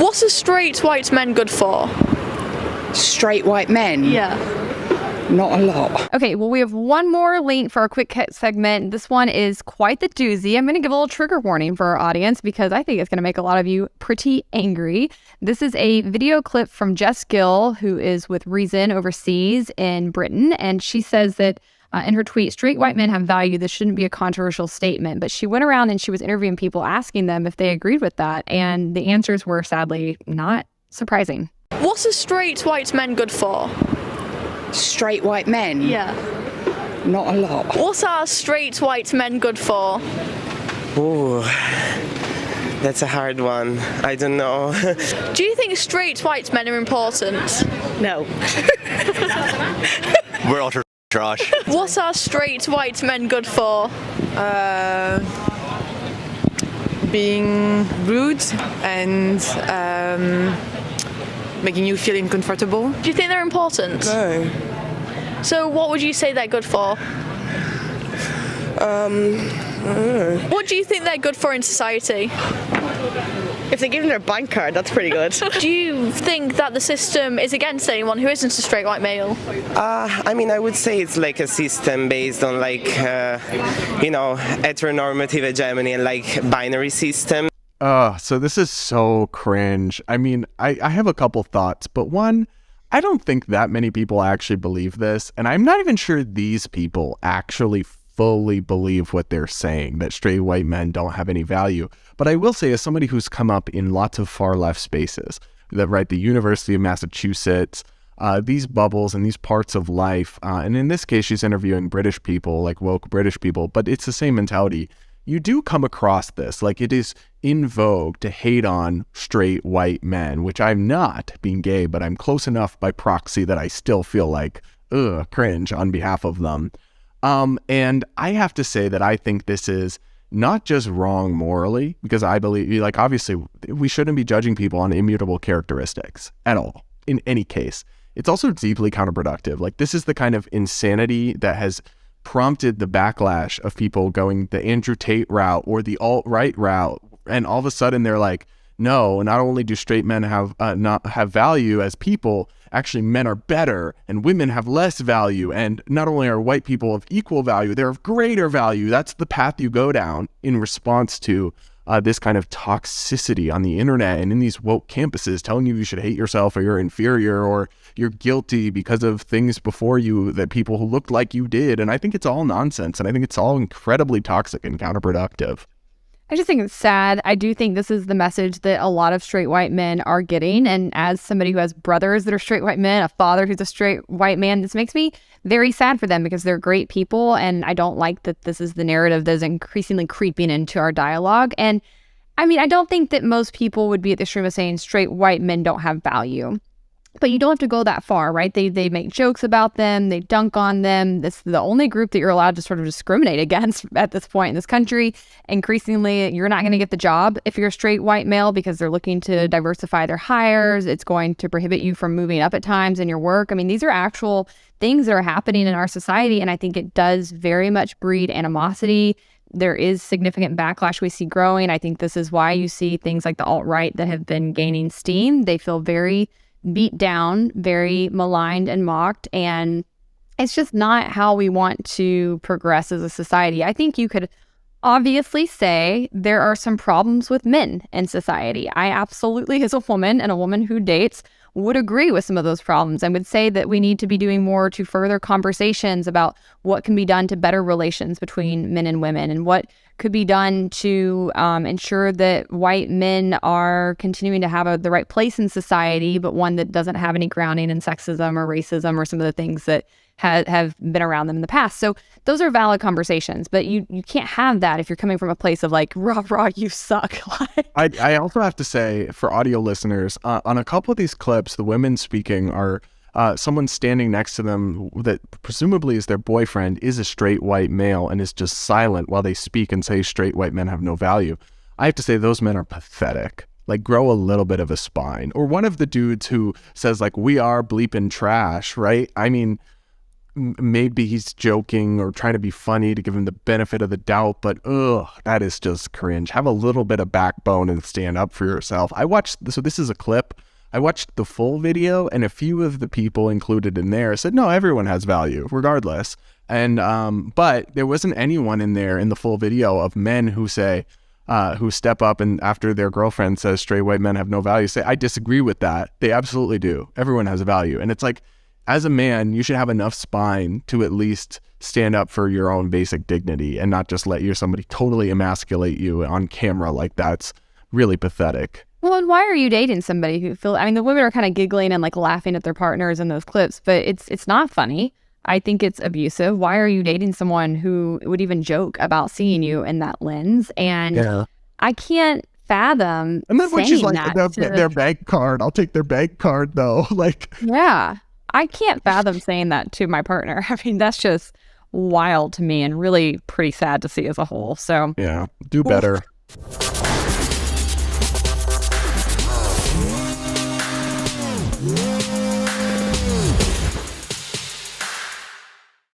What are straight white men good for? Straight white men? Yeah. Not a lot. Okay, well, we have one more link for our quick hit segment. This one is quite the doozy. I'm going to give a little trigger warning for our audience because I think it's going to make a lot of you pretty angry. This is a video clip from Jess Gill, who is with Reason overseas in Britain, and she says that in her tweet, straight white men have value. This shouldn't be a controversial statement. But she went around and she was interviewing people asking them if they agreed with that, and the answers were sadly not surprising. What are straight white men good for? Straight white men? Yeah. Not a lot. What are straight white men good for? Ooh, that's a hard one. I don't know. Do you think straight white men are important? No. We're utter trash. What are straight white men good for? Being rude and making you feel uncomfortable. Do you think they're important? No. So what would you say they're good for? What do you think they're good for in society? If they give them their bank card, that's pretty good. Do you think that the system is against anyone who isn't a straight white male? I mean, I would say it's like a system based on like, heteronormative hegemony and like binary system. So this is so cringe. I mean, I have a couple thoughts, but one, I don't think that many people actually believe this, and I'm not even sure these people actually fully believe what they're saying, that straight white men don't have any value. But I will say, as somebody who's come up in lots of far left spaces, that right, the University of Massachusetts, these bubbles and these parts of life, and in this case, she's interviewing British people, like woke British people, but it's the same mentality. You do come across this, like it is in vogue to hate on straight white men, which I'm not being gay, but I'm close enough by proxy that I still feel like, cringe on behalf of them. And I have to say that I think this is not just wrong morally, because I believe, like, obviously we shouldn't be judging people on immutable characteristics at all, in any case. It's also deeply counterproductive. Like, this is the kind of insanity that has prompted the backlash of people going the Andrew Tate route or the alt-right route, and all of a sudden they're like, no, not only do straight men not have value as people, actually men are better and women have less value, and not only are white people of equal value, they're of greater value. That's the path you go down in response to this kind of toxicity on the internet and in these woke campuses telling you should hate yourself or you're inferior or you're guilty because of things before you that people who looked like you did. And I think it's all nonsense, and I think it's all incredibly toxic and counterproductive. I just think it's sad. I do think this is the message that a lot of straight white men are getting. And as somebody who has brothers that are straight white men, a father who's a straight white man, this makes me very sad for them because they're great people. And I don't like that this is the narrative that is increasingly creeping into our dialogue. And I mean, I don't think that most people would be at the extreme of saying straight white men don't have value. But you don't have to go that far, right? They make jokes about them. They dunk on them. This is the only group that you're allowed to sort of discriminate against at this point in this country. Increasingly, you're not going to get the job if you're a straight white male because they're looking to diversify their hires. It's going to prohibit you from moving up at times in your work. I mean, these are actual things that are happening in our society, and I think it does very much breed animosity. There is significant backlash we see growing. I think this is why you see things like the alt-right that have been gaining steam. They feel very beat down, very maligned and mocked, and it's just not how we want to progress as a society. I think you could obviously say there are some problems with men in society. I absolutely, as a woman and a woman who dates, would agree with some of those problems and would say that we need to be doing more to further conversations about what can be done to better relations between men and women and what could be done to ensure that white men are continuing to have the right place in society, but one that doesn't have any grounding in sexism or racism or some of the things that have been around them in the past. So those are valid conversations, but you can't have that if you're coming from a place of like, rah, rah, you suck. I also have to say, for audio listeners, on a couple of these clips, the women speaking are someone standing next to them that presumably is their boyfriend is a straight white male and is just silent while they speak and say straight white men have no value. I have to say those men are pathetic. Like, grow a little bit of a spine. Or one of the dudes who says like, we are bleeping trash, right? I mean, maybe he's joking or trying to be funny to give him the benefit of the doubt, but that is just cringe. Have a little bit of backbone and stand up for yourself. So this is a clip. I watched the full video, and a few of the people included in there said, no, everyone has value regardless. And but there wasn't anyone in there in the full video of men who say, who step up and after their girlfriend says straight white men have no value, say, I disagree with that. They absolutely do. Everyone has a value. And it's like, as a man, you should have enough spine to at least stand up for your own basic dignity and not just let somebody totally emasculate you on camera like that. It's really pathetic. Well, and why are you dating somebody who the women are kind of giggling and like laughing at their partners in those clips, but it's not funny. I think it's abusive. Why are you dating someone who would even joke about seeing you in that lens? And I can't fathom and then when she's like, that their bank card, I'll take their bank card though. Like, yeah, I can't fathom saying that to my partner. I mean, that's just wild to me and really pretty sad to see as a whole. So yeah, do better.